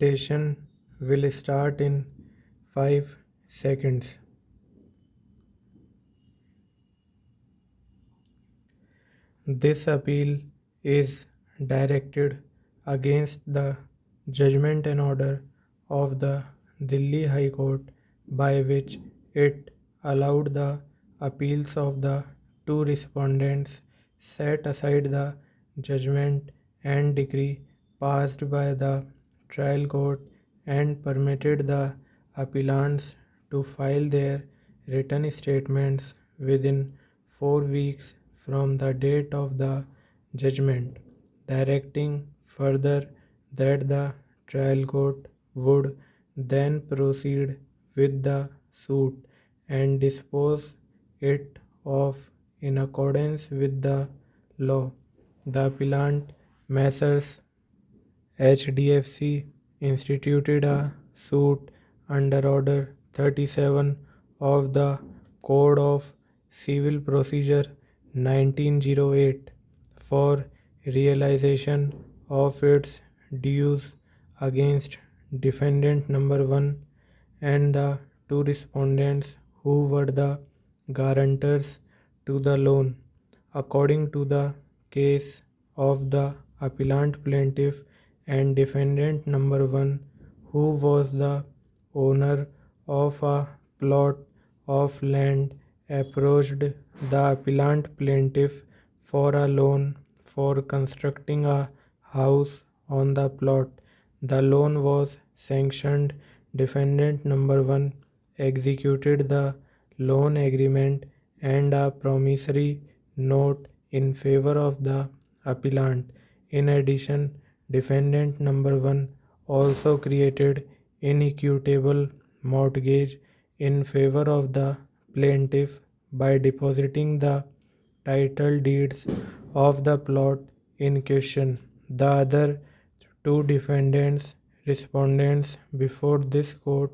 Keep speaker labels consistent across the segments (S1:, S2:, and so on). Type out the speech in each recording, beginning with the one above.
S1: Dictation will start in 5 seconds. This appeal is directed against the judgment and order of the Delhi High Court by which it allowed the appeals of the two respondents, set aside the judgment and decree passed by the trial court, and permitted the appellants to file their written statements within 4 weeks from the date of the judgment, directing further that the trial court would then proceed with the suit and dispose it of in accordance with the law. The appellant Messrs. HDFC instituted a suit under Order 37 of the Code of Civil Procedure 1908 for realization of its dues against defendant number 1 and the two respondents who were the guarantors to the loan. According to the case of the appellant plaintiff and defendant number 1, who was the owner of a plot of land, approached the appellant plaintiff for a loan for constructing a house on the plot. The loan was sanctioned. Defendant number 1 executed the loan agreement and a promissory note in favor of the appellant. In addition, defendant number 1 also created inequitable mortgage in favor of the plaintiff by depositing the title deeds of the plot in question. The other two defendants respondents before this court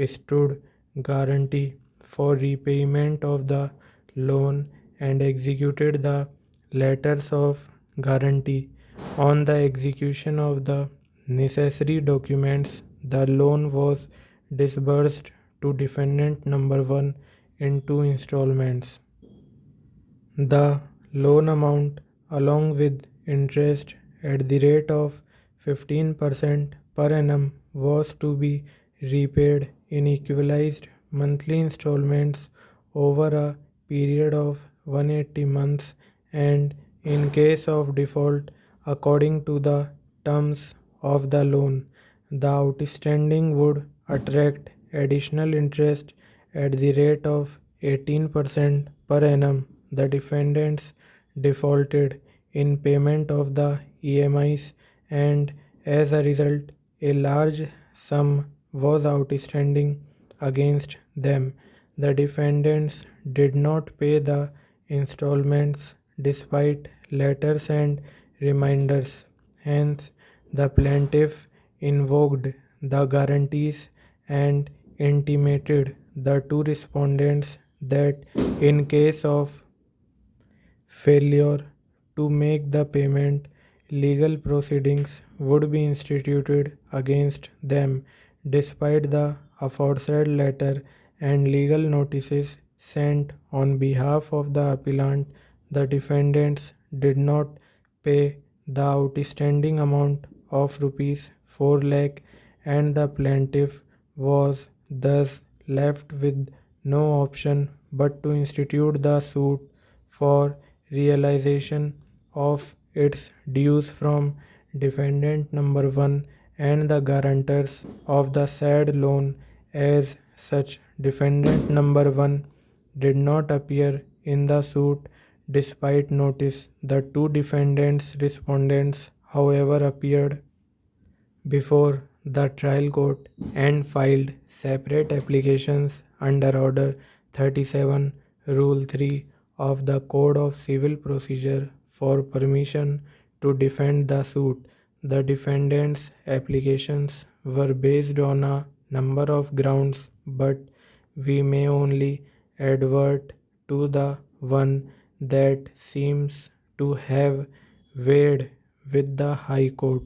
S1: stood guarantee for repayment of the loan and executed the letters of guarantee. On the execution of the necessary documents, the loan was disbursed to defendant number 1 in 2 installments. The loan amount, along with interest at the rate of 15% per annum, was to be repaid in equalized monthly installments over a period of 180 months, and in case of default, according to the terms of the loan, the outstanding would attract additional interest at the rate of 18% per annum. The defendants defaulted in payment of the EMIs, and as a result, a large sum was outstanding against them. The defendants did not pay the installments despite letters and reminders. Hence, the plaintiff invoked the guarantees and intimated the two respondents that in case of failure to make the payment, legal proceedings would be instituted against them. Despite the aforesaid letter and legal notices sent on behalf of the appellant, the defendants did not pay the outstanding amount of rupees 4 lakh, and the plaintiff was thus left with no option but to institute the suit for realization of its dues from defendant number 1 and the guarantors of the said loan. As such, defendant number 1 did not appear in the suit despite notice. The two defendants respondents, however, appeared before the trial court and filed separate applications under Order 37, Rule 3 of the Code of Civil Procedure for permission to defend the suit. The defendants' applications were based on a number of grounds, but we may only advert to the one that seems to have weighed with the High Court.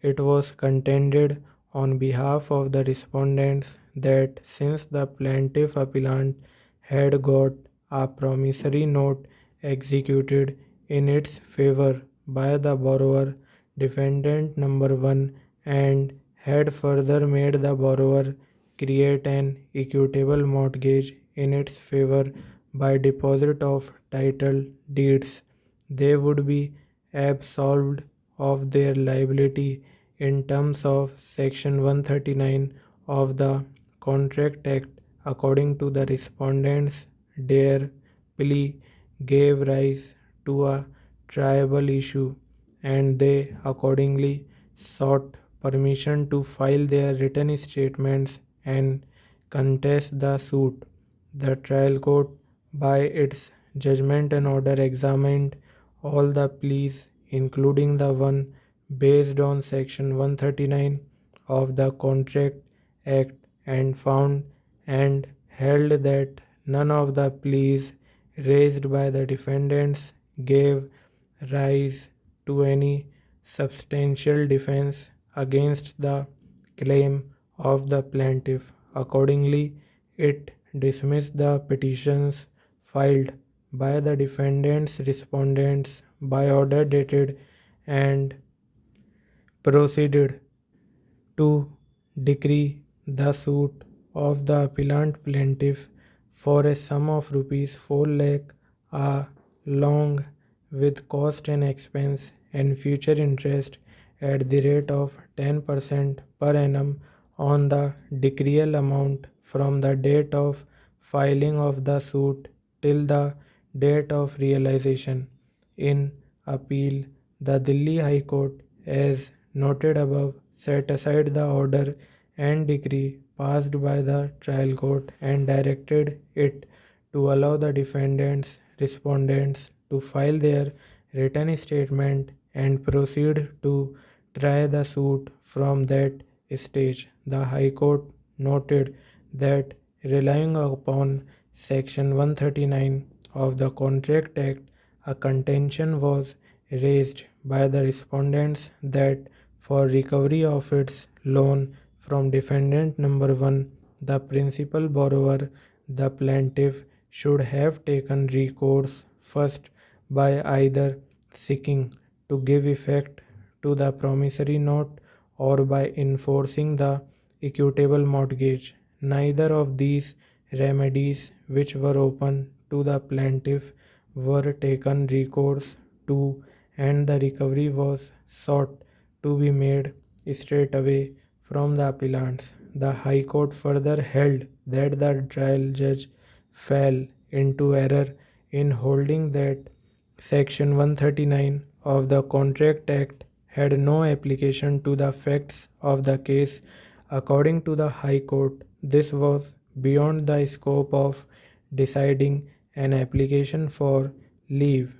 S1: It was contended on behalf of the respondents that since the plaintiff appellant had got a promissory note executed in its favor by the borrower, defendant number 1, and had further made the borrower create an equitable mortgage in its favor by deposit of title deeds, they would be absolved of their liability in terms of Section 139 of the Contract Act. According to the respondents, their plea gave rise to a triable issue, and they accordingly sought permission to file their written statements and contest the suit. The trial court, by its judgment and order, examined all the pleas, including the one based on Section 139 of the Contract Act, and found and held that none of the pleas raised by the defendants gave rise to any substantial defense against the claim of the plaintiff. Accordingly, it dismissed the petitions filed by the defendants respondents by order dated and proceeded to decree the suit of the appellant plaintiff for a sum of rupees 4 lakh along with cost and expense and future interest at the rate of 10% per annum on the decreal amount from the date of filing of the suit till the date of realization. In appeal, the Delhi High Court, as noted above, set aside the order and decree passed by the trial court and directed it to allow the defendants respondents to file their written statement and proceed to try the suit from that stage. The High Court noted that relying upon Section 139 of the Contract Act, a contention was raised by the respondents that for recovery of its loan from defendant number 1, the principal borrower, the plaintiff, should have taken recourse first by either seeking to give effect to the promissory note or by enforcing the equitable mortgage. Neither of these remedies, which were open to the plaintiff, were taken recourse to, and the recovery was sought to be made straightaway from the appellants. The High Court further held that the trial judge fell into error in holding that Section 139 of the Contract Act had no application to the facts of the case. According to the High Court, this was beyond the scope of deciding an application for leave